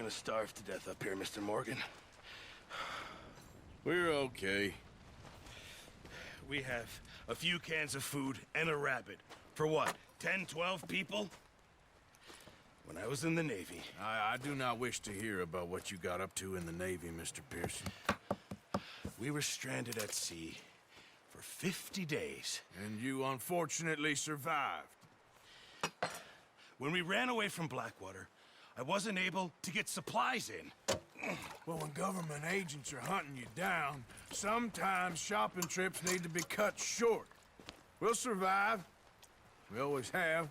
gonna starve to death up here, Mr. Morgan. We're okay. We have a few cans of food and a rabbit. For what, 10, 12 people? When I was in the Navy... I do not wish to hear about what you got up to in the Navy, Mr. Pearson. We were stranded at sea for 50 days. And you unfortunately survived. When we ran away from Blackwater, I wasn't able to get supplies in. Well, when government agents are hunting you down, sometimes shopping trips need to be cut short. We'll survive. We always have.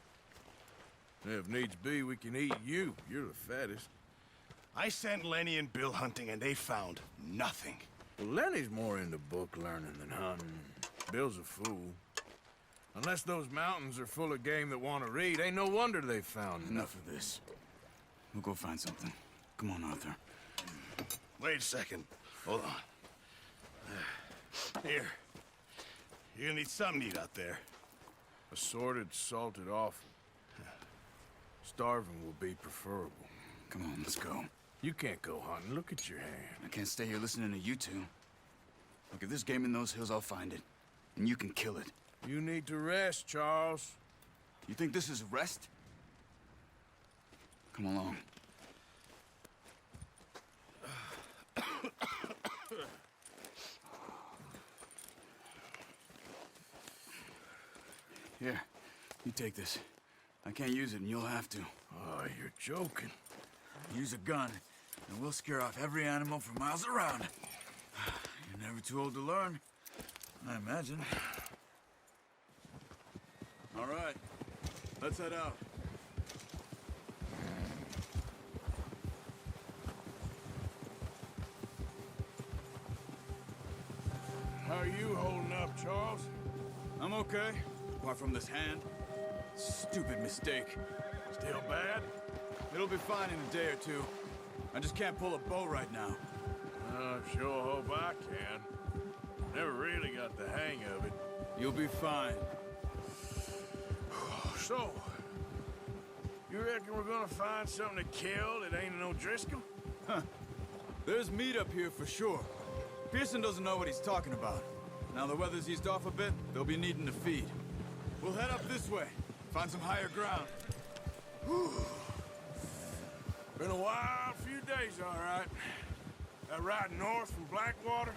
If needs be, we can eat you. You're the fattest. I sent Lenny and Bill hunting, and they found nothing. Well, Lenny's more into book learning than hunting. Bill's a fool. Unless those mountains are full of game that want to read, ain't no wonder they found Enough of this. We'll go find something. Come on, Arthur. Wait a second. Hold on. Here. You're gonna need something to eat out there. Assorted, salted offal. Starving will be preferable. Come on, let's go. You can't go hunting. Look at your hand. I can't stay here listening to you two. Look, if there's game in those hills, I'll find it. And you can kill it. You need to rest, Charles. You think this is rest? Come along. Here, you take this. I can't use it, and you'll have to. Oh, you're joking. Use a gun, and we'll scare off every animal for miles around. You're never too old to learn, I imagine. All right, let's head out. How are you holding up, Charles? I'm okay, apart from this hand. Stupid mistake. Still bad? It'll be fine in a day or two. I just can't pull a bow right now. I sure hope I can. Never really got the hang of it. You'll be fine. So, you reckon we're gonna find something to kill that ain't no Driscoll? Huh. There's meat up here for sure. Pearson doesn't know what he's talking about. Now the weather's eased off a bit, they'll be needing to feed. We'll head up this way, find some higher ground. Whew. Been a wild few days, all right. That ride north from Blackwater,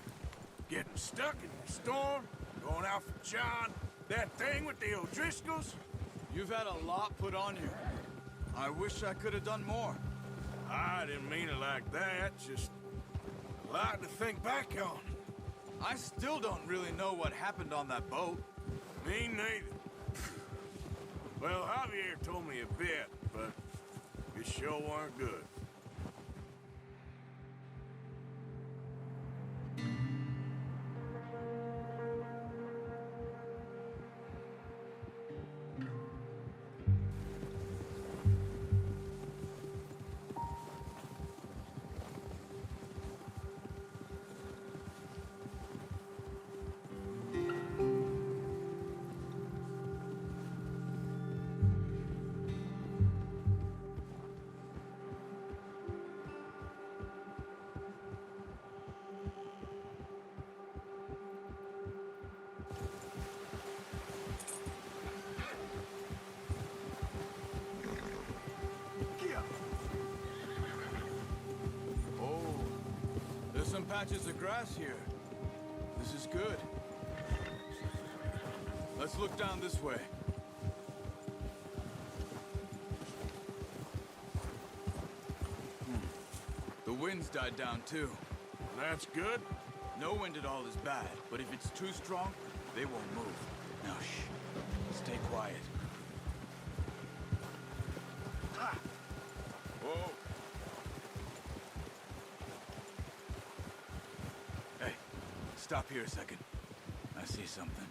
getting stuck in the storm, going out for John, that thing with the O'Driscolls. You've had a lot put on you. I wish I could have done more. I didn't mean it like that, just a lot to think back on. I still don't really know what happened on that boat. Me neither. Well, Javier told me a bit, but it sure weren't good. Some patches of grass here. This is good. Let's look down this way. The wind's died down too. That's good. No wind at all is bad, but if it's too strong, they won't move. Now shh. Stay quiet. Ah. Whoa. Hey, stop here a second. I see something.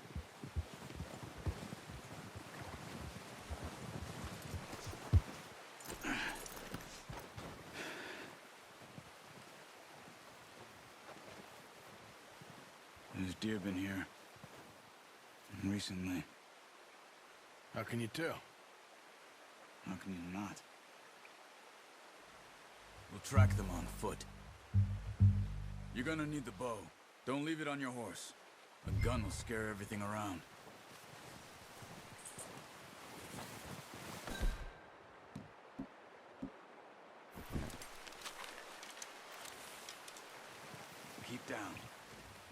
There's deer been here. Recently. How can you tell? How can you not? We'll track them on foot. You're gonna need the bow. Don't leave it on your horse. A gun will scare everything around. Keep down.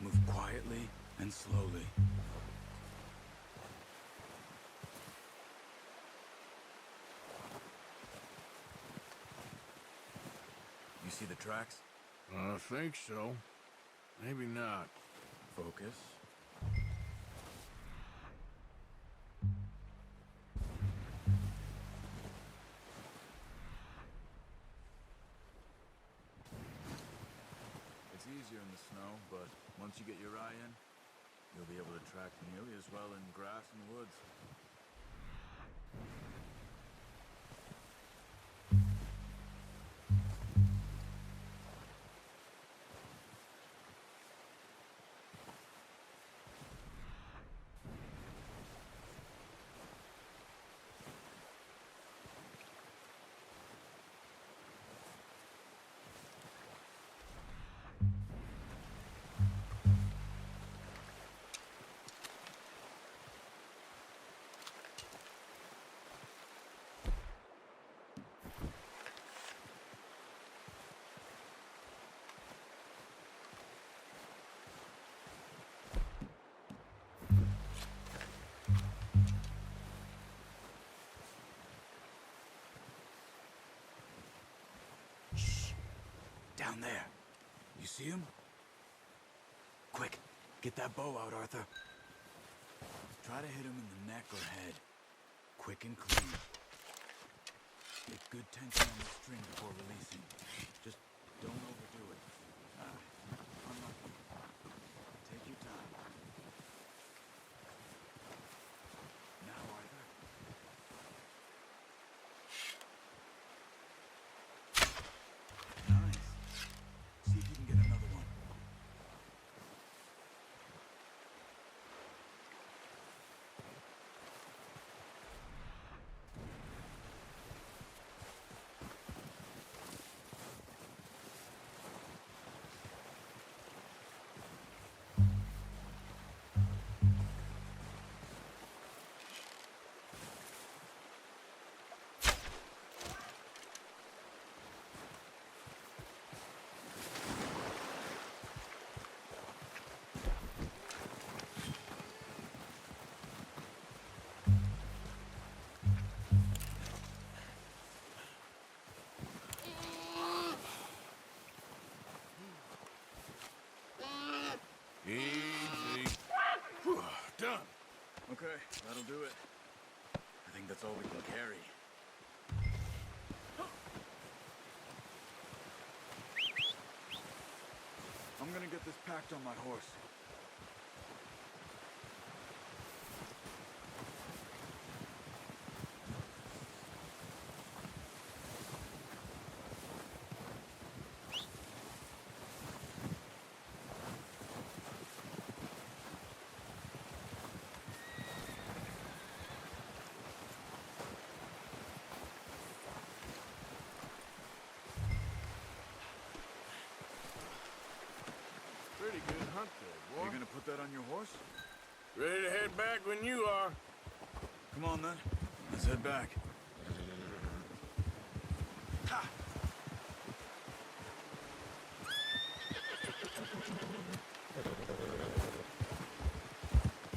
Move quietly and slowly. You see the tracks? I think so. Maybe not. Focus. It's easier in the snow, but once you get your eye in, you'll be able to track nearly as well in grass and woods. Down there. You see him? Quick, get that bow out, Arthur. Try to hit him in the neck or head. Quick and clean. Get good tension on the string before releasing. Just don't overdo it. Unlucky. Take your time. Now, Arthur. Nice. See if you can get another one. Easy. Whew, done. Okay, that'll do it. I think that's all we can carry. I'm gonna get this packed on my horse. Pretty good hunt there, boy. You gonna put that on your horse? Ready to head back when you are. Come on then. Let's head back. Ha!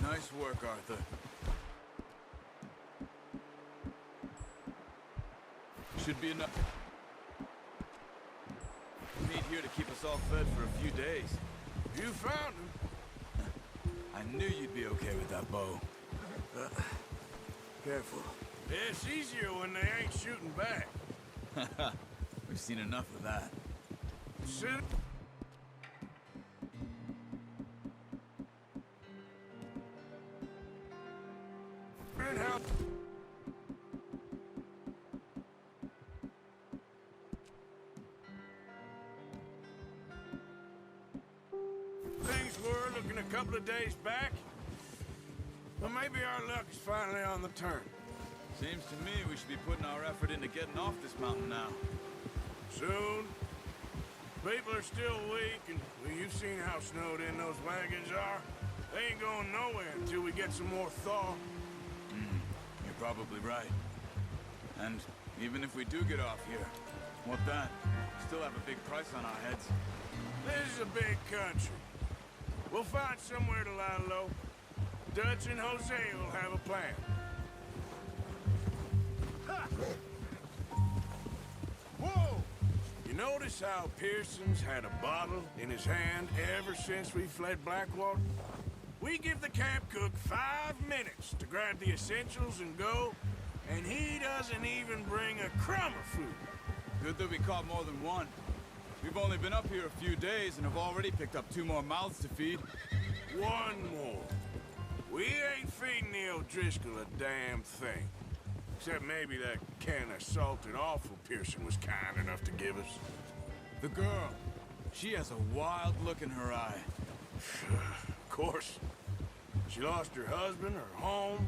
Nice work, Arthur. Should be enough meat here to keep us all fed for a few days. You found him. I knew you'd be okay with that bow. Careful. It's easier when they ain't shooting back. We've seen enough of that. Sit. How things were looking a couple of days back. But maybe our luck is finally on the turn. Seems to me we should be putting our effort into getting off this mountain now. Soon. People are still weak, and well, you've seen how snowed in those wagons are. They ain't going nowhere until we get some more thaw. You're probably right. And even if we do get off here, what then? Still have a big price on our heads. This is a big country. We'll find somewhere to lie low. Dutch and Jose will have a plan. Ha! Whoa! You notice how Pearson's had a bottle in his hand ever since we fled Blackwater? We give the camp cook 5 minutes to grab the essentials and go, and he doesn't even bring a crumb of food. Good that we caught more than one. We've only been up here a few days and have already picked up 2 more mouths to feed. 1 more. We ain't feeding the O'Driscoll a damn thing. Except maybe that can of salted offal Pearson was kind enough to give us. The girl. She has a wild look in her eye. Of course. She lost her husband, her home,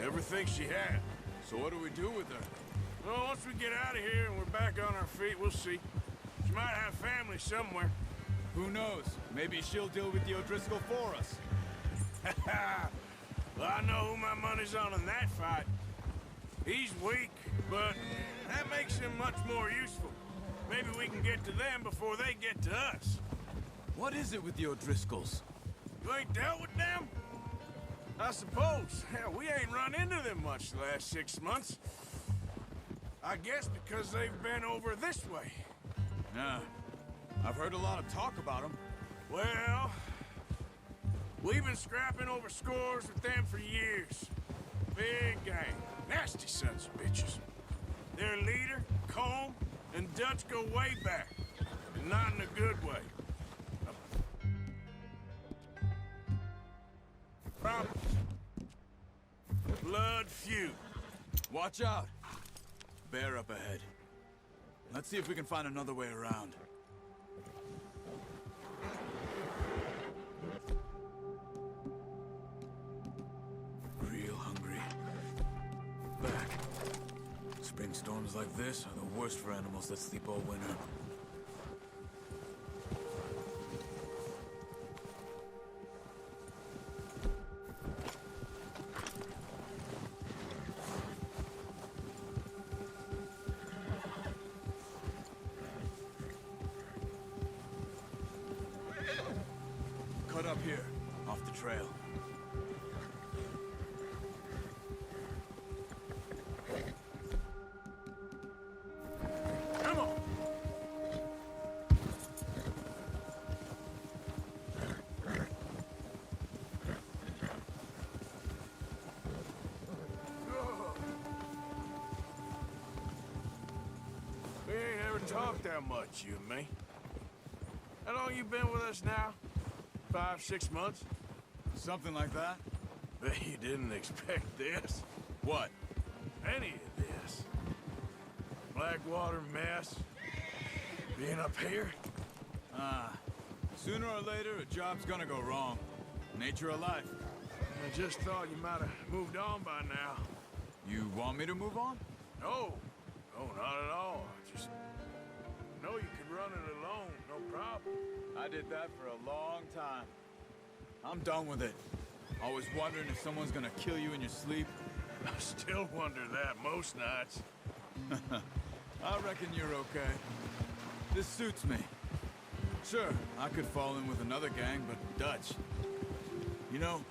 everything she had. So what do we do with her? Well, once we get out of here and we're back on our feet, we'll see. She might have family somewhere. Who knows? Maybe she'll deal with the O'Driscoll for us. Well, I know who my money's on in that fight. He's weak, but that makes him much more useful. Maybe we can get to them before they get to us. What is it with the O'Driscolls? You ain't dealt with them? I suppose. Hell, we ain't run into them much the last 6 months. I guess because they've been over this way. Yeah. I've heard a lot of talk about them. Well, we've been scrapping over scores with them for years. Big gang. Nasty sons of bitches. Their leader, Combe, and Dutch go way back. And not in a good way. Blood feud. Watch out. Bear up ahead. Let's see if we can find another way around. Real hungry. Back. Spring storms like this are the worst for animals that sleep all winter. Cut up here, off the trail. Come on! We ain't ever talked that much, you and me. How long you been with us now? 5, 6 months? Something like that? Bet you didn't expect this. What? Any of this. Blackwater mess. Being up here. Sooner or later, a job's gonna go wrong. Nature of life. I just thought you might have moved on by now. You want me to move on? No. No, not at all. Just know you could run it alone, no problem. I did that for a long time. I'm done with it. Always wondering if someone's gonna kill you in your sleep. I still wonder that most nights. I reckon you're okay. This suits me. Sure, I could fall in with another gang, but Dutch... You know,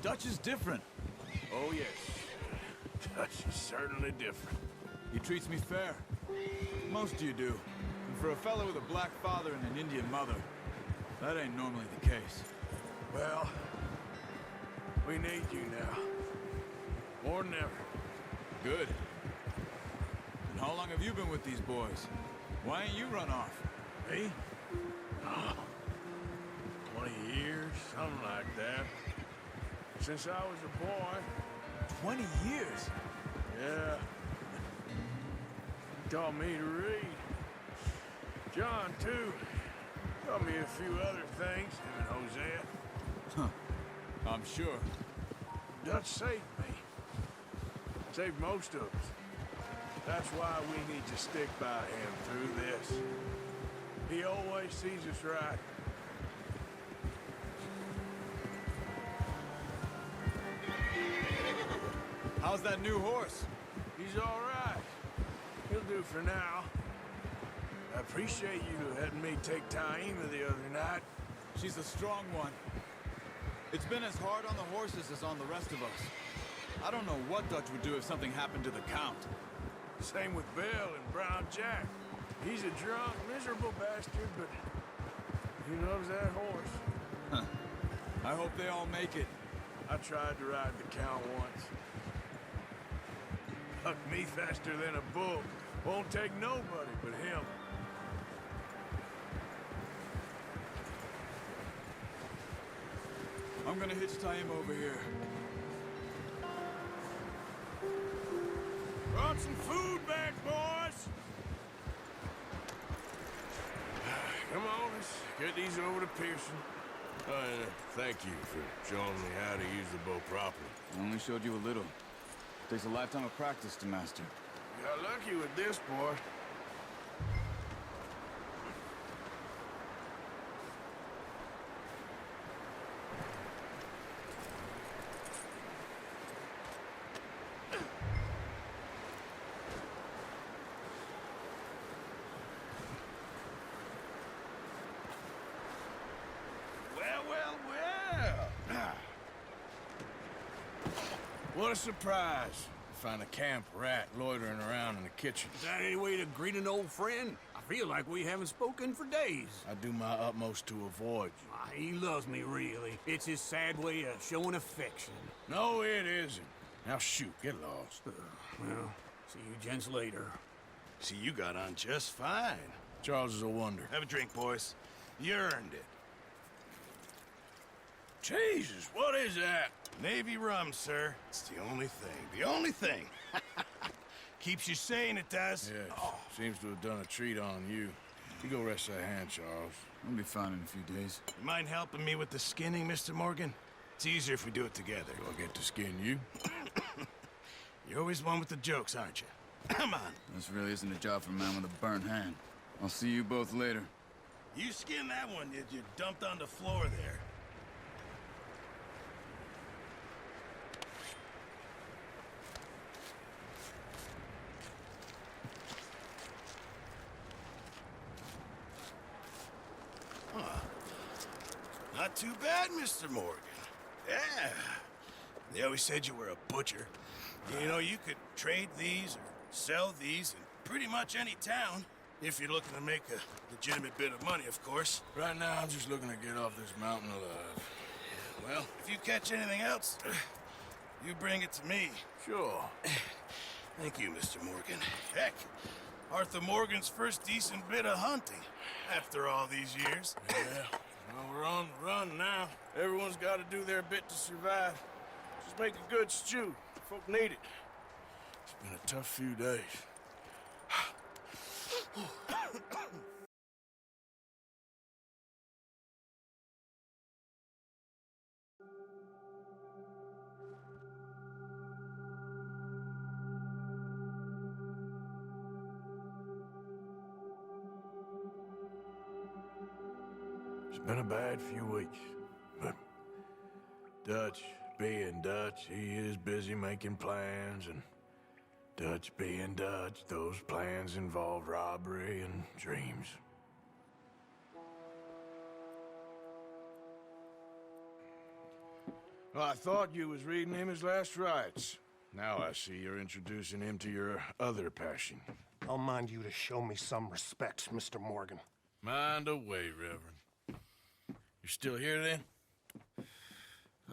Dutch is different. Oh, yes. Dutch is certainly different. He treats me fair. Most of you do. And for a fellow with a black father and an Indian mother, that ain't normally the case. Well, we need you now. More than ever. Good. And how long have you been with these boys? Why ain't you run off? Me? Oh, 20 years, something like that. Since I was a boy. 20 years? Yeah. Taught me to read. John, too. Taught me a few other things, him and Hosea. Huh. I'm sure. Dutch saved me. Saved most of us. That's why we need to stick by him through this. He always sees us right. How's that new horse? He's all right. He'll do for now. I appreciate you letting me take Taima the other night. She's a strong one. It's been as hard on the horses as on the rest of us. I don't know what Dutch would do if something happened to the Count. Same with Bill and Brown Jack. He's a drunk, miserable bastard, but he loves that horse. Huh. I hope they all make it. I tried to ride the Count once. Bucked me faster than a bull. Won't take nobody but him. I'm gonna hitch Taima over here. Brought some food back, boys! Come on, let's get these over to Pearson. And thank you for showing me how to use the bow properly. I only showed you a little. Takes a lifetime of practice to master. You got lucky with this, boy. What a surprise. Find a camp rat loitering around in the kitchen. Is that any way to greet an old friend? I feel like we haven't spoken for days. I do my utmost to avoid you. He loves me, really. It's his sad way of showing affection. No, it isn't. Now shoot, get lost. Well, see you gents later. See, you got on just fine. Charles is a wonder. Have a drink, boys. You earned it. Jesus, what is that? Navy rum, sir. It's the only thing. The only thing. Keeps you sane, it does. Yes, seems to have done a treat on you. You go rest that hand, Charles. I'll be fine in a few days. You mind helping me with the skinning, Mr. Morgan? It's easier if we do it together. Do I get to skin you? You're always one with the jokes, aren't you? Come on. This really isn't a job for a man with a burnt hand. I'll see you both later. You skin that one that you dumped on the floor there. Not too bad, Mr. Morgan. Yeah. They always said you were a butcher. You know, you could trade these or sell these in pretty much any town, if you're looking to make a legitimate bit of money, of course. Right now, I'm just looking to get off this mountain alive. Well, if you catch anything else, you bring it to me. Sure. Thank you, Mr. Morgan. Heck, Arthur Morgan's first decent bit of hunting after all these years. Yeah. Well, we're on the run now. Everyone's got to do their bit to survive. Just make a good stew. Folk need it. It's been a tough few days. It's been a bad few weeks, but Dutch being Dutch, he is busy making plans, and Dutch being Dutch, those plans involve robbery and dreams. Well, I thought you was reading him his last rites. Now I see you're introducing him to your other passion. I'll mind you to show me some respect, Mr. Morgan. Mind away, Reverend. You're still here, then?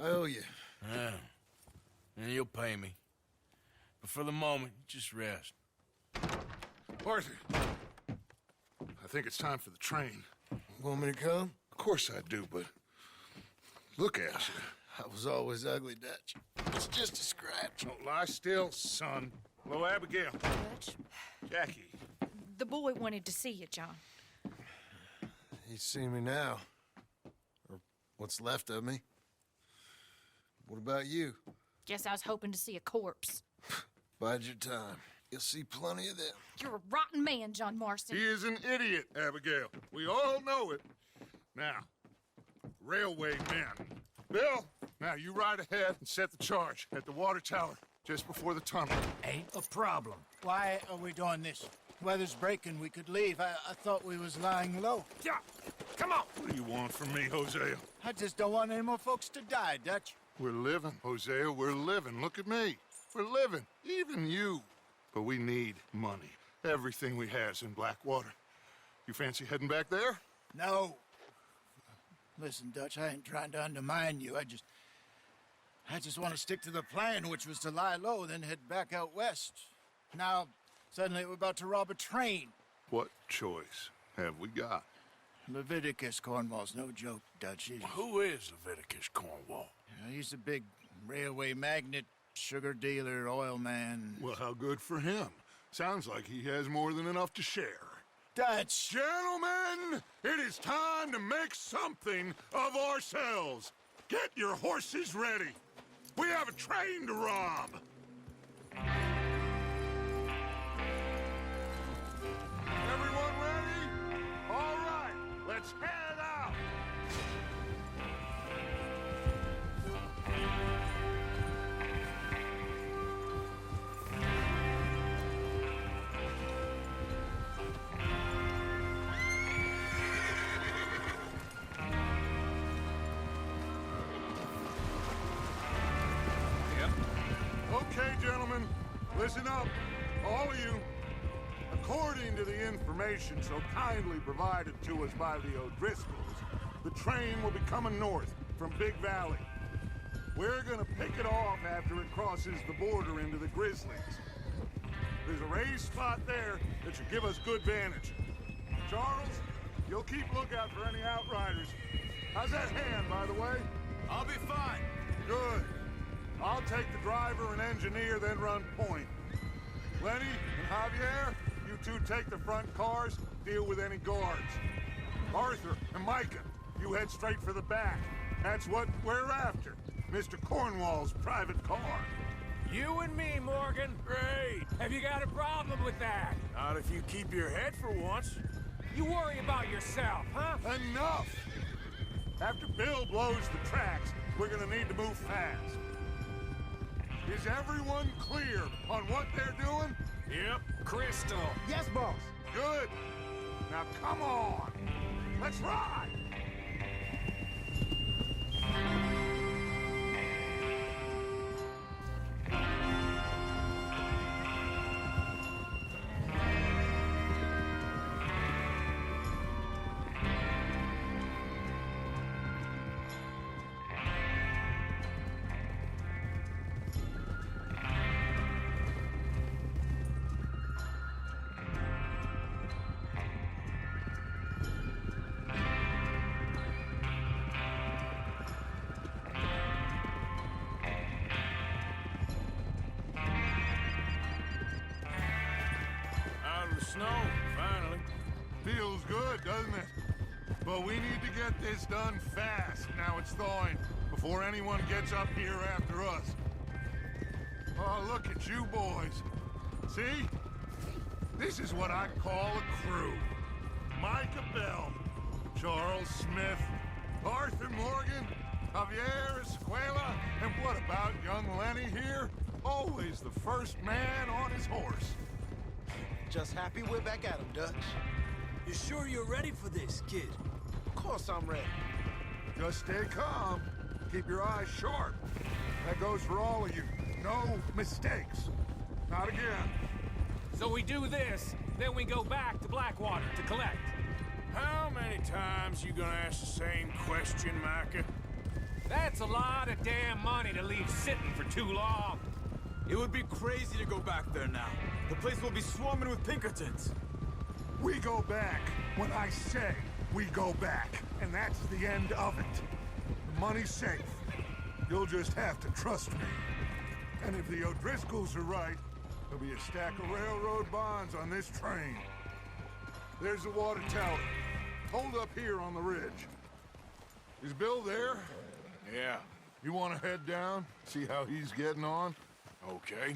I owe you. Yeah. And you'll pay me. But for the moment, just rest. Arthur, I think it's time for the train. Want me to come? Of course I do, but look at you. I was always ugly, Dutch. It's just a scratch. Don't lie still, son. Hello, Abigail. Dutch, Jackie. the boy wanted to see you, John. He's seen me now. Or what's left of me. What about you? Guess I was hoping to see a corpse. Bide your time. You'll see plenty of them. You're a rotten man, John Marston. He is an idiot, Abigail. We all know it. Now, railway men. Bill, now you ride ahead and set the charge at the water tower just before the tunnel. Ain't a problem. Why are we doing this? Weather's breaking. We could leave. I thought we was lying low. Yeah, come on. What do you want from me, Hosea? I just don't want any more folks to die, Dutch. We're living, Hosea. We're living. Look at me. We're living. Even you. But we need money. Everything we has in Blackwater. You fancy heading back there? No. Listen, Dutch, I ain't trying to undermine you. I just want to stick to the plan, which was to lie low, then head back out west. Now, suddenly we're about to rob a train. What choice have we got? Levictus, Cornwall's no joke, Dutch. Who is Leviticus Cornwall? He's a big railway magnate, sugar dealer, oil man. Well, how good for him. Sounds like he has more than enough to share. Dutch! Gentlemen, it is time to make something of ourselves. Get your horses ready. We have a train to rob. Everyone ready? All right, let's head out. Okay, gentlemen, listen up, all of you. According to the information so kindly provided to us by the O'Driscolls, the train will be coming north from Big Valley. We're gonna pick it off after it crosses the border into the Grizzlies. There's a raised spot there that should give us good vantage. Charles, you'll keep lookout for any outriders. How's that hand, by the way? I'll be fine. Good. I'll take the driver and engineer, then run point. Lenny and Javier, you two take the front cars, deal with any guards. Arthur and Micah, you head straight for the back. That's what we're after. Mr. Cornwall's private car. You and me, Morgan. Great. Have you got a problem with that? Not if you keep your head for once. You worry about yourself, huh? Enough! After Bill blows the tracks, we're gonna need to move fast. Is everyone clear on what they're doing? Yep. Crystal. Yes, boss. Good. Now come on. Let's ride. Snow, finally. Feels good, doesn't it? But we need to get this done fast. Now it's thawing, before anyone gets up here after us. Oh, look at you boys. See? This is what I call a crew. Micah Bell, Charles Smith, Arthur Morgan, Javier Escuela, and what about young Lenny here? Always the first man on his horse. Just happy we're back at him, Dutch. You sure you're ready for this, kid? Of course I'm ready. Just stay calm. Keep your eyes sharp. That goes for all of you. No mistakes. Not again. So we do this, then we go back to Blackwater to collect. How many times you gonna ask the same question, Micah? That's a lot of damn money to leave sitting for too long. It would be crazy to go back there now. The place will be swarming with Pinkertons. We go back when I say we go back. And that's the end of it. The money's safe. You'll just have to trust me. And if the O'Driscolls are right, there'll be a stack of railroad bonds on this train. There's the water tower. Hold up here on the ridge. Is Bill there? Yeah. You want to head down, see how he's getting on? Okay.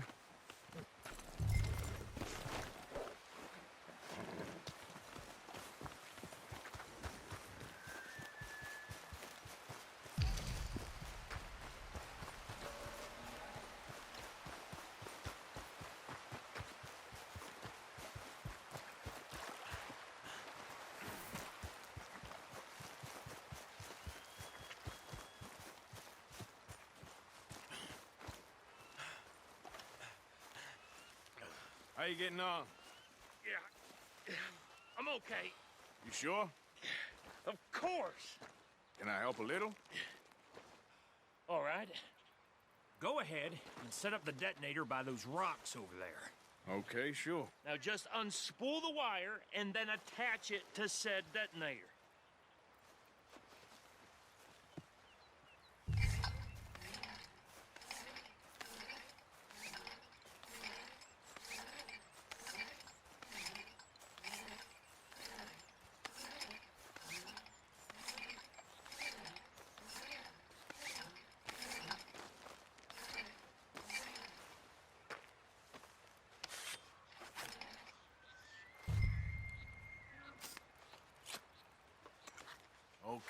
How you getting on? Yeah, I'm okay. You sure? Of course. Can I help a little? All right. Go ahead and set up the detonator by those rocks over there. Okay, sure. Now just unspool the wire and then attach it to said detonator.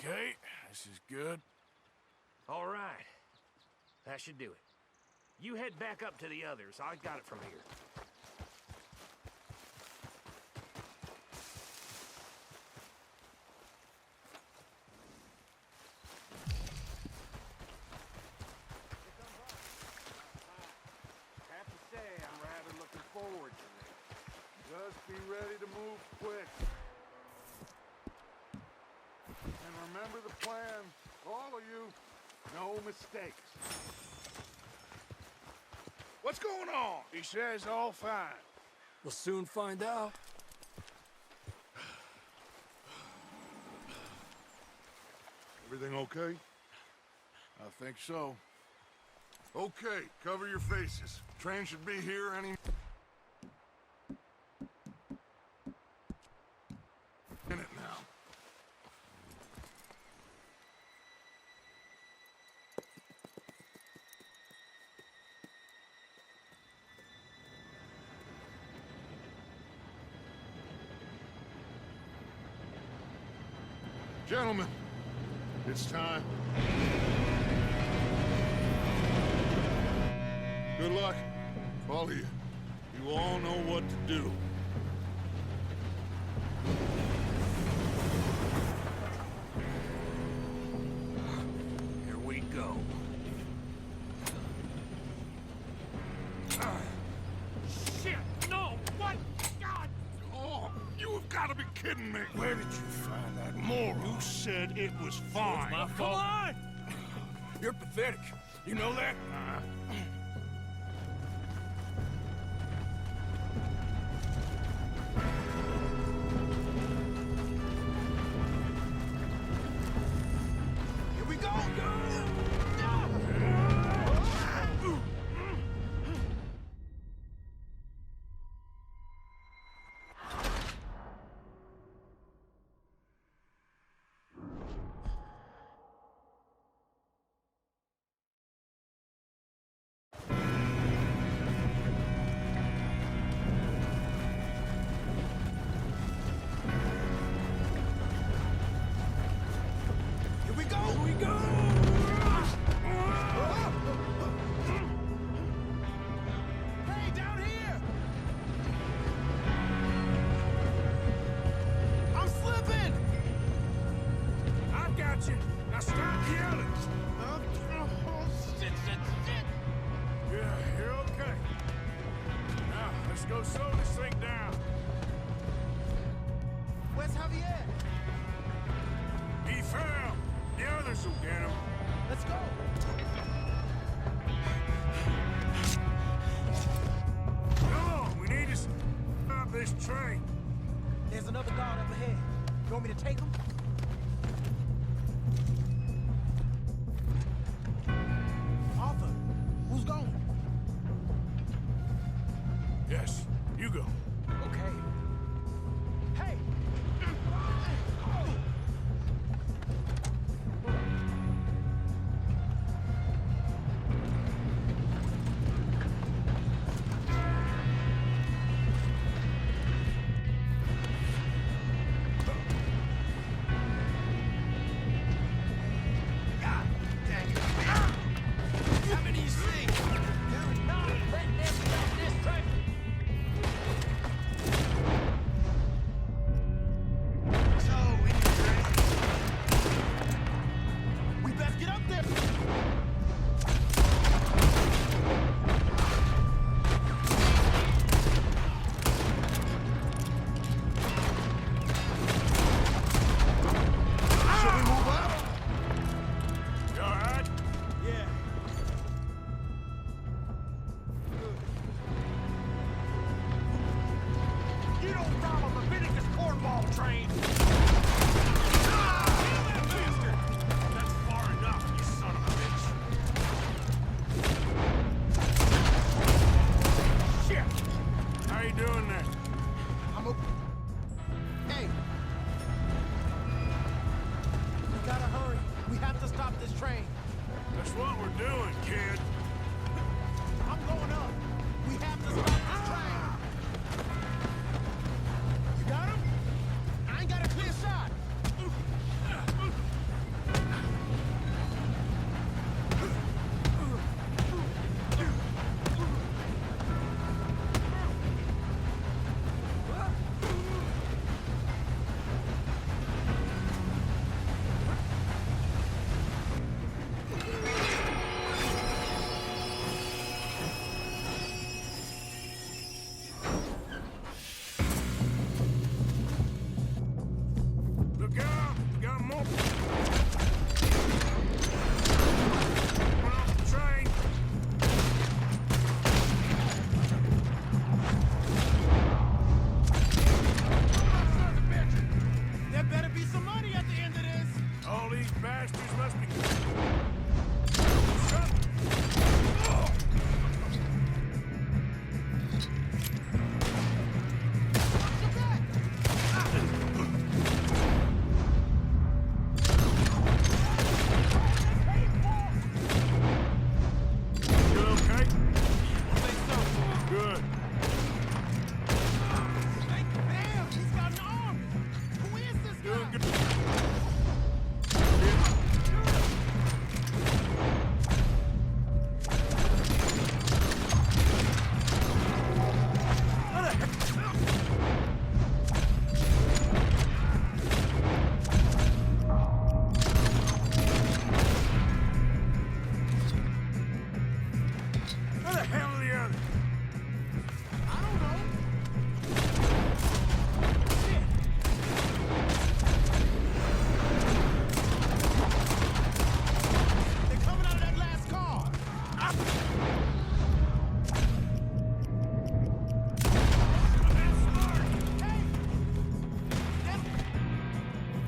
Okay, this is good. All right. That should do it. You head back up to the others. I got it from here. Have to say, I'm rather looking forward to this. Just be ready to move quick. And remember the plan, all of you. No mistakes. What's going on? He says all fine. We'll soon find out. Everything okay? I think so. Okay, cover your faces. Train should be here any minute now. Gentlemen, it's time. Good luck, all of you. You all know what to do. Here we go. Shit! No! What? God! Oh, you have got to be kidding me. Where did you find that moron? You said it was fine. My Come fault. on! You're pathetic. You know that? Here we go! Here we go! Here we go! Hey, down here! I'm slipping! I've got you. Now stop yelling. Shit! Yeah, you're okay. Now, let's go slow this thing down. Where's Javier? He fell. The others will get him. Let's go! Come on, we need to stop this train. There's another guard up ahead. You want me to take him? Arthur, who's going? Yes, you go. Okay. Hey! How many you see? Not letting them stop this train! train. That's what we're doing, kid. I'm going up. We have to stop this train. You got him? I ain't got a clear shot. Look out! We got more. Coming off the train. There better be some money at the end of this. All these bastards must be. You okay? Good. Damn, he's got an arm. Who is this Doing guy? good. Where the hell are the others? I don't know. Shit. They're coming out of that last car. Hey!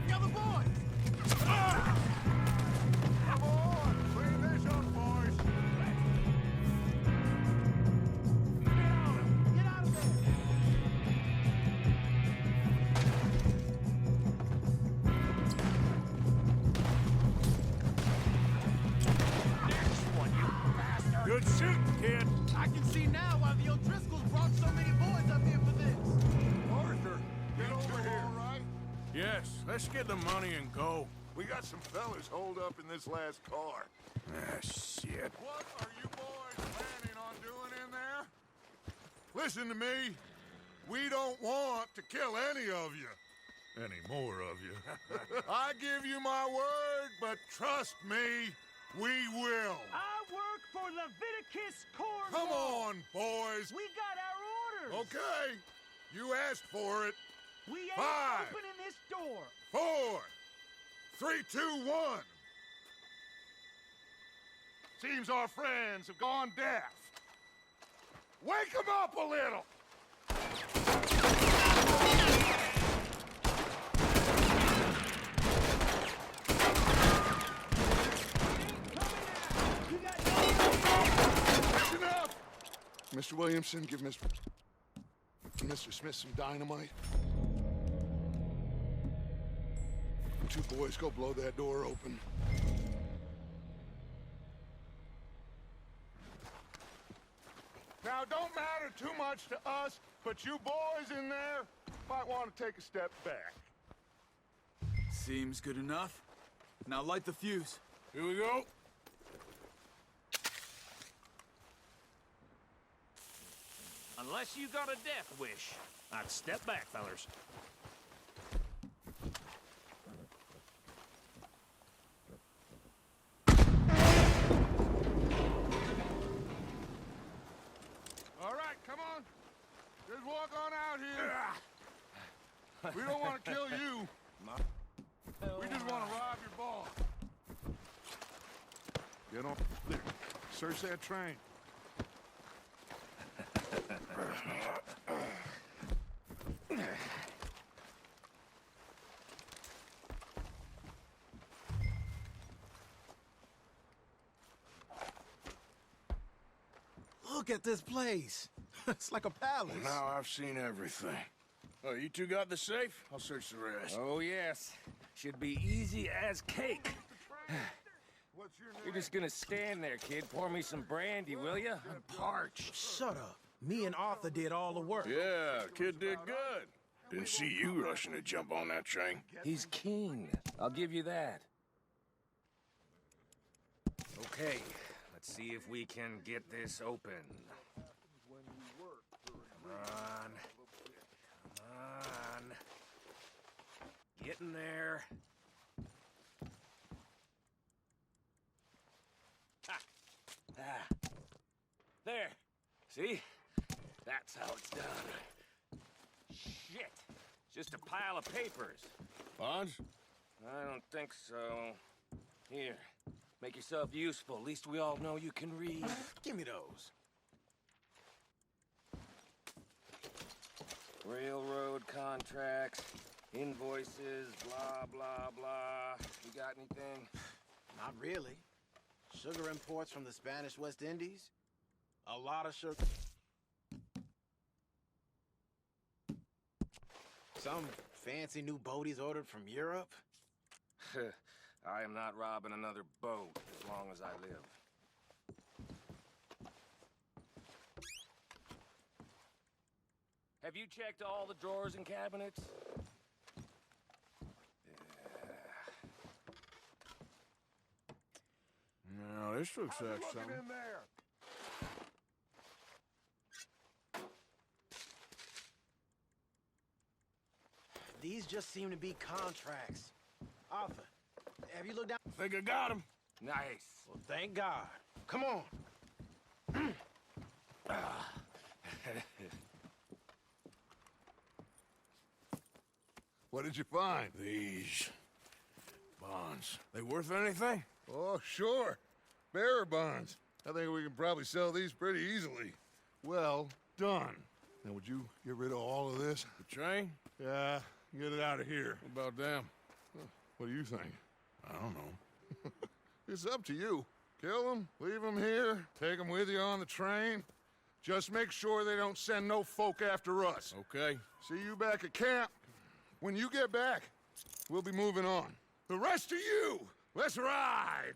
The other boys! Come on, clean this up, boys. Get out of there! Good shooting, kid. I can see now why the O'Driscolls brought so many boys up here for this. Arthur, get over here. All right? Yes, let's get the money and go. We got some fellas holed up in this last car. Ah, shit. What are you boys planning on doing in there? Listen to me. We don't want to kill any of you. Any more of you. I give you my word, but trust me, we will. I work for Levictus, Cornwall. Come on, boys. We got our orders. Okay. You asked for it. We ain't 5, opening this door. 4, 3, 2, 1. Seems our friends have gone deaf. Wake them up a little. That's enough. Mr. Williamson, give Mr. Smith some dynamite. You two boys go blow that door open. Now, don't matter too much to us, but you boys in there might want to take a step back. Seems good enough. Now light the fuse. Here we go. Unless you got a death wish, I'd step back, fellers. All right, come on. Just walk on out here. We don't want to kill you. We just want to rob your boss. Get on there. Search that train. Look at this place. It's like a palace. Now I've seen everything. Oh, you two got the safe? I'll search the rest. Oh, yes. Should be easy as cake. What's your name? You're just gonna stand there, kid. Pour me some brandy, will ya? I'm parched. Shut up. Me and Arthur did all the work. Yeah, kid did good. Didn't see you rushing to jump on that train. He's keen. I'll give you that. Okay, let's see if we can get this open. Come on. Come on. Get in there. Ah. There. See? That's how it's done. Shit. Just a pile of papers. Bonds? I don't think so. Here. Make yourself useful. At least we all know you can read. Give me those. Railroad contracts, invoices, blah, blah, blah. You got anything? Not really. Sugar imports from the Spanish West Indies. A lot of sugar. Some fancy new boat he's ordered from Europe. I am not robbing another boat as long as I live. Have you checked all the drawers and cabinets? No, this looks like something. in there. These just seem to be contracts. Arthur, have you looked down? Think I got him. Nice. Well, thank God. Come on. What did you find? These bonds. They worth anything? Oh, sure. Bearer bonds. I think we can probably sell these pretty easily. Well done. Now, would you get rid of all of this? The train? Yeah, get it out of here. What about them? What do you think? I don't know. It's up to you. Kill them, leave them here, take them with you on the train. Just make sure they don't send no folk after us. Okay. See you back at camp. When you get back, we'll be moving on. The rest of you, let's ride!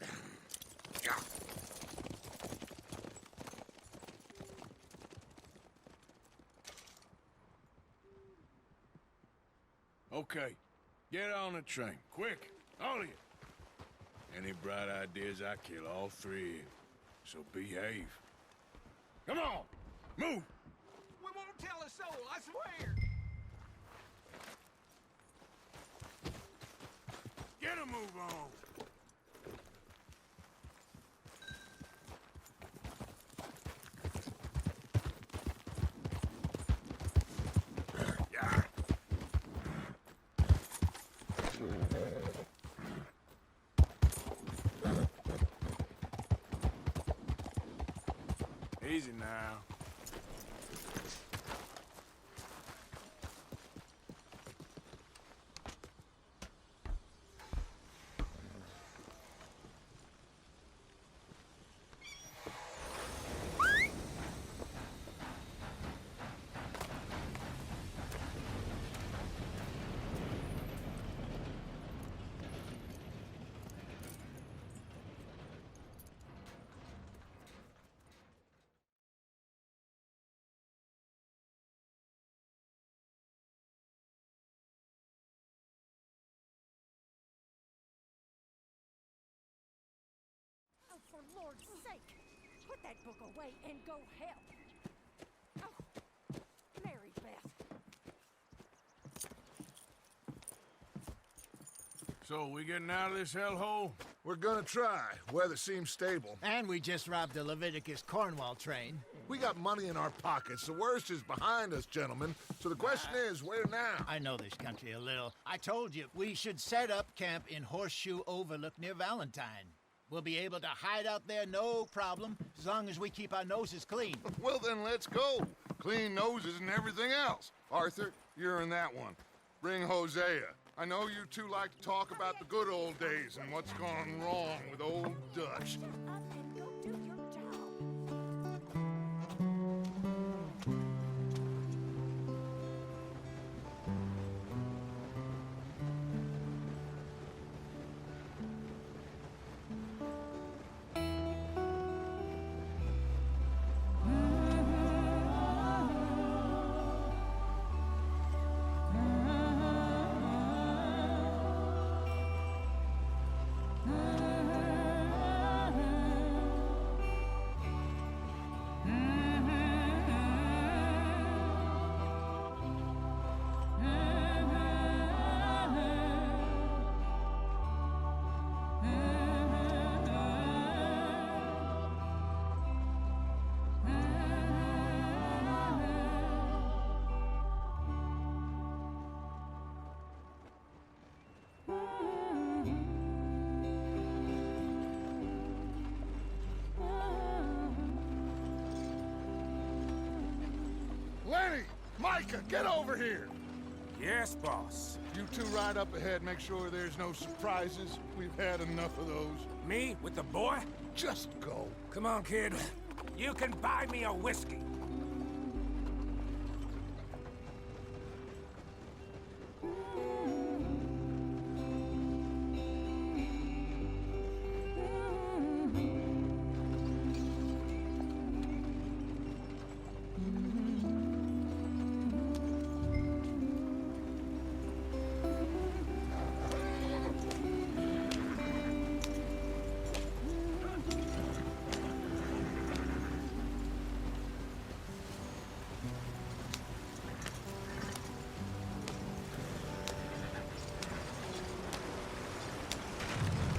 Okay. Get on the train. Quick. All of you. Any bright ideas, I kill all three of you. So behave. Come on! Move! We won't tell a soul, I swear. Get a move on! Easy now. Oh, for Lord's sake, put that book away and go help. Oh, Mary Beth. So, we getting out of this hellhole? We're gonna try. Weather seems stable. And we just robbed the Levictus Cornwall train. We got money in our pockets. The worst is behind us, gentlemen. So the question is, where now? I know this country a little. I told you, we should set up camp in Horseshoe Overlook near Valentine. We'll be able to hide out there no problem, as long as we keep our noses clean. Well, then let's go. Clean noses and everything else. Arthur, you're in that one. Bring Hosea. I know you two like to talk about the good old days and what's gone wrong with old Dutch. Shut up and go do your job. Micah, get over here! Yes, boss. You two ride up ahead, make sure there's no surprises. We've had enough of those. Me with the boy? Just go. Come on, kid. You can buy me a whiskey.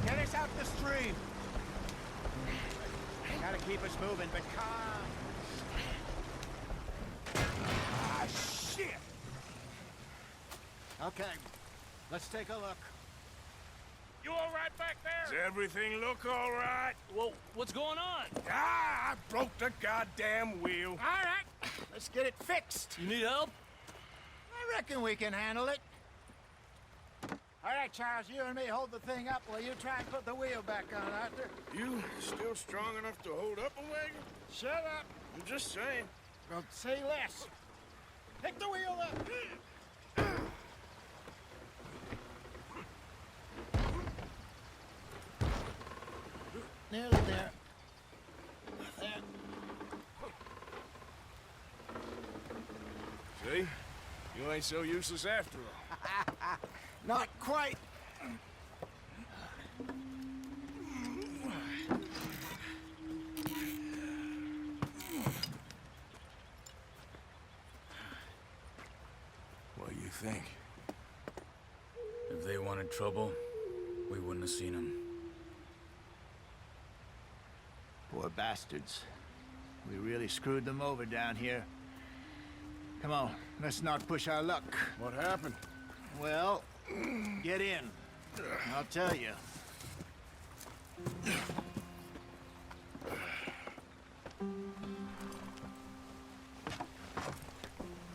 Get us out the stream. Gotta keep us moving, but calm. Ah, shit! Okay, let's take a look. You all right back Does there? everything look all right? Well, what's going on? Ah, I broke the goddamn wheel. All right, let's get it fixed. You need help? I reckon we can handle it. All right, Charles, you and me hold the thing up while you try and put the wheel back on, Arthur. You still strong enough to hold up a wagon? Shut up. I'm just saying. Well, say less. Pick the wheel up. Nearly there. There. See? You ain't so useless after all. Not quite. What do you think? If they wanted trouble, we wouldn't have seen them. Poor bastards. We really screwed them over down here. Come on, let's not push our luck. What happened? Well, get in. I'll tell you.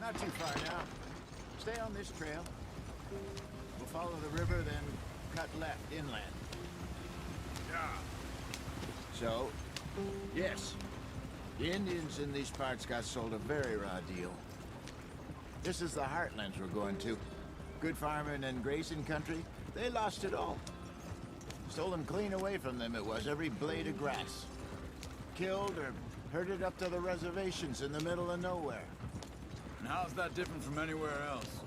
Not too far now. Stay on this trail. We'll follow the river, then cut left inland. Yeah. So, yes, the Indians in these parts got sold a very raw deal. This is the heartlands we're going to. Good farming and grazing country, they lost it all. Stolen clean away from them it was, every blade of grass. Killed or herded up to the reservations in the middle of nowhere. And how's that different from anywhere else?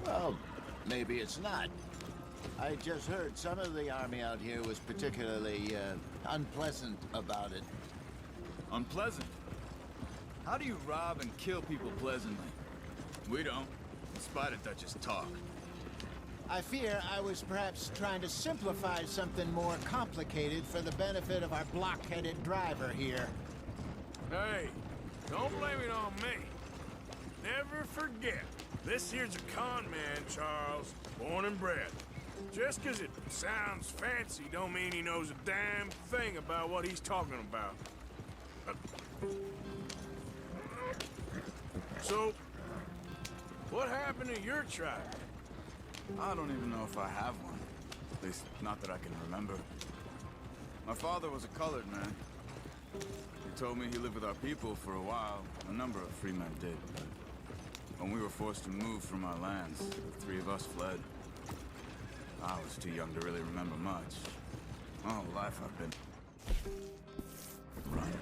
Well, maybe it's not. I just heard some of the army out here was particularly, unpleasant about it. Unpleasant? How do you rob and kill people pleasantly? We don't, in spite of Dutch's talk. I fear I was perhaps trying to simplify something more complicated for the benefit of our block-headed driver here. Hey, don't blame it on me. Never forget, this here's a con man, Charles, born and bred. Just 'cause it sounds fancy don't mean he knows a damn thing about what he's talking about. So, what happened to your tribe? I don't even know if I have one. At least, not that I can remember. My father was a colored man. He told me he lived with our people for a while. A number of free men did, but when we were forced to move from our lands, the three of us fled. I was too young to really remember much. My whole life I've been running.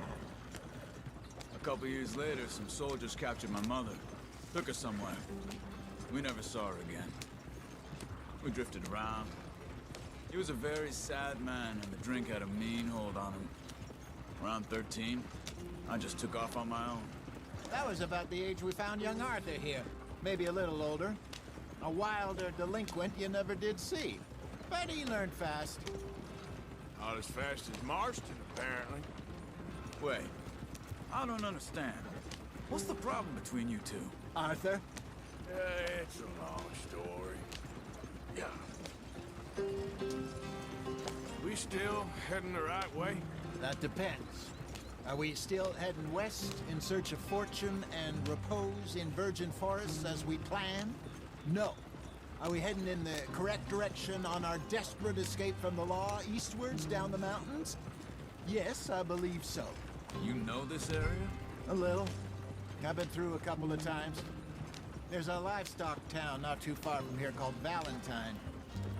A couple years later, some soldiers captured my mother. Took her somewhere. We never saw her again. We drifted around. He was a very sad man, and the drink had a mean hold on him. Around 13, I just took off on my own. That was about the age we found young Arthur here. Maybe a little older. A wilder delinquent you never did see. But he learned fast. Not as fast as Marston, apparently. Wait, I don't understand. What's the problem between you two? Arthur? It's a long story. Yeah. We still heading the right way? That depends. Are we still heading west in search of fortune and repose in virgin forests as we planned? No. Are we heading in the correct direction on our desperate escape from the law eastwards down the mountains? Yes, I believe so. You know this area? A little. I've been through a couple of times. There's a livestock town not too far from here called Valentine.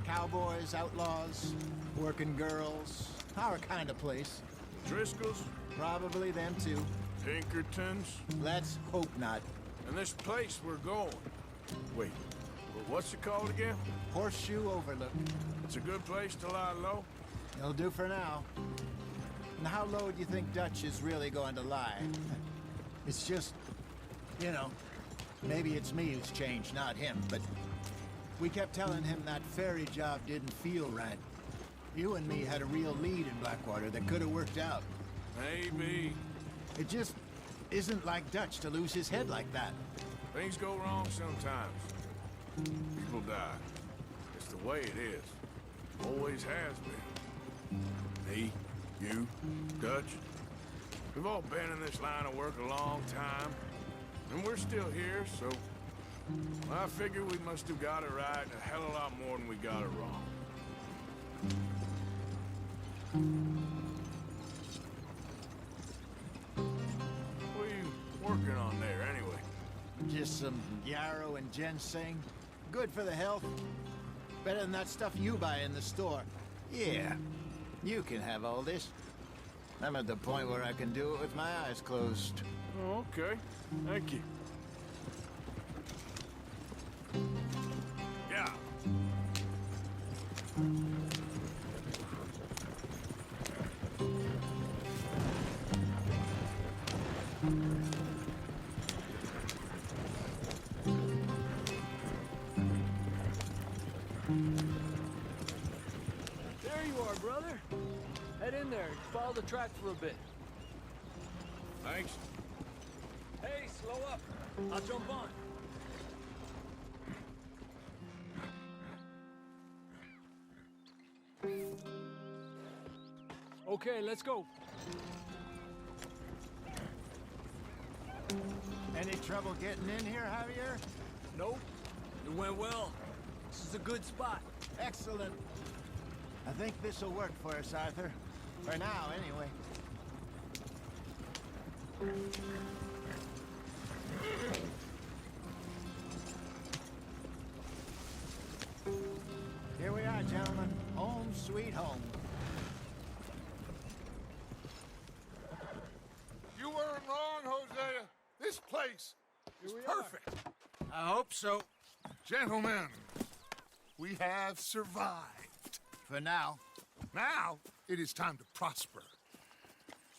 Cowboys, outlaws, working girls, our kind of place. Driscolls? Probably them too. Pinkertons? Let's hope not. And this place we're going. Wait, what's it called again? Horseshoe Overlook. It's a good place to lie low? It'll do for now. And how low do you think Dutch is really going to lie? It's just, you know, maybe it's me who's changed, not him, but we kept telling him that ferry job didn't feel right. You and me had a real lead in Blackwater that could have worked out. Maybe. It just isn't like Dutch to lose his head like that. Things go wrong sometimes. People die. It's the way it is. Always has been. Me, you, Dutch. We've all been in this line of work a long time. And we're still here, so I figure we must have got it right a hell of a lot more than we got it wrong. What are you working on there, anyway? Just some yarrow and ginseng. Good for the health. Better than that stuff you buy in the store. Yeah, you can have all this. I'm at the point where I can do it with my eyes closed. Oh, okay. Thank you. Yeah. There you are, brother. Head in there and follow the track for a bit. Thanks. Hey, slow up. I'll jump on. Okay, let's go. Any trouble getting in here, Javier? Nope. It went well. This is a good spot. Excellent. I think this'll work for us, Arthur. For now, anyway. Here we are, gentlemen. Home sweet home. You weren't wrong, Hosea. This place is perfect. I hope so. Gentlemen, we have survived. For now. Now, it is time to prosper.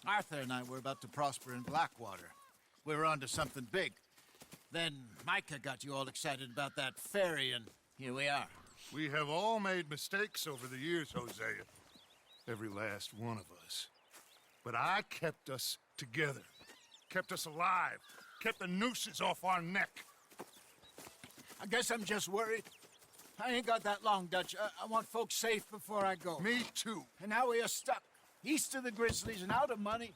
Arthur and I were about to prosper in Blackwater. We were onto something big. Then Micah got you all excited about that ferry, and here we are. We have all made mistakes over the years, Hosea. Every last one of us. But I kept us together. Kept us alive. Kept the nooses off our neck. I guess I'm just worried. I ain't got that long, Dutch. I want folks safe before I go. Me too. And now we are stuck, east of the Grizzlies and out of money,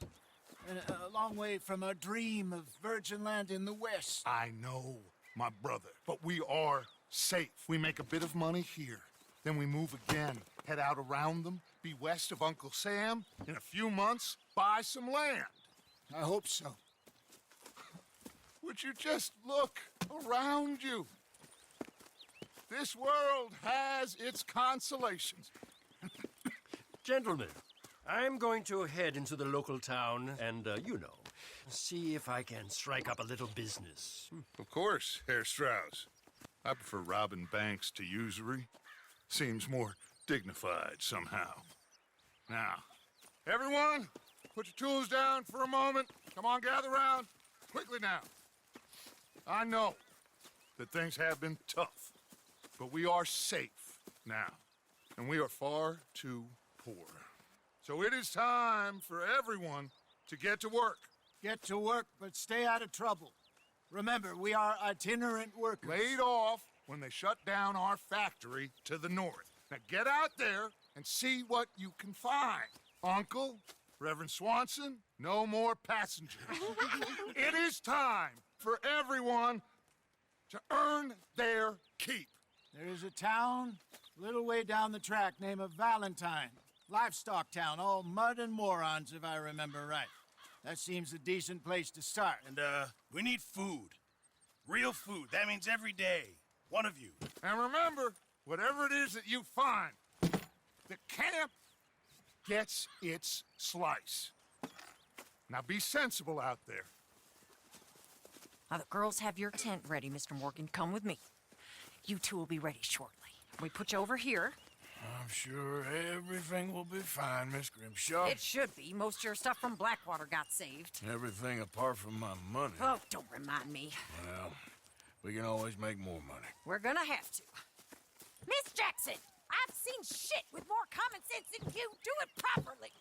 and a long way from our dream of virgin land in the west. I know, my brother, but we are safe. We make a bit of money here, then we move again, head out around them, be west of Uncle Sam, in a few months, buy some land. I hope so. Would you just look around you? This world has its consolations. Gentlemen, I'm going to head into the local town and, see if I can strike up a little business. Of course, Herr Strauss. I prefer robbing banks to usury. Seems more dignified somehow. Now, everyone, put your tools down for a moment. Come on, gather round. Quickly now. I know that things have been tough, but we are safe now, and we are far too poor. So it is time for everyone to get to work. Get to work, but stay out of trouble. Remember, we are itinerant workers. Laid off when they shut down our factory to the north. Now get out there and see what you can find. Uncle, Reverend Swanson, no more passengers. It is time for everyone to earn their keep. There is a town a little way down the track named Valentine. Livestock town, all mud and morons, if I remember right. That seems a decent place to start. And, we need food. Real food. That means every day. One of you. And remember, whatever it is that you find, the camp gets its slice. Now be sensible out there. Now, the girls have your tent ready, Mr. Morgan. Come with me. You two will be ready shortly. We put you over here. I'm sure everything will be fine, Miss Grimshaw. It should be. Most of your stuff from Blackwater got saved. Everything apart from my money. Oh, don't remind me. Well, we can always make more money. We're gonna have to. Miss Jackson, I've seen shit with more common sense than you. Do it properly.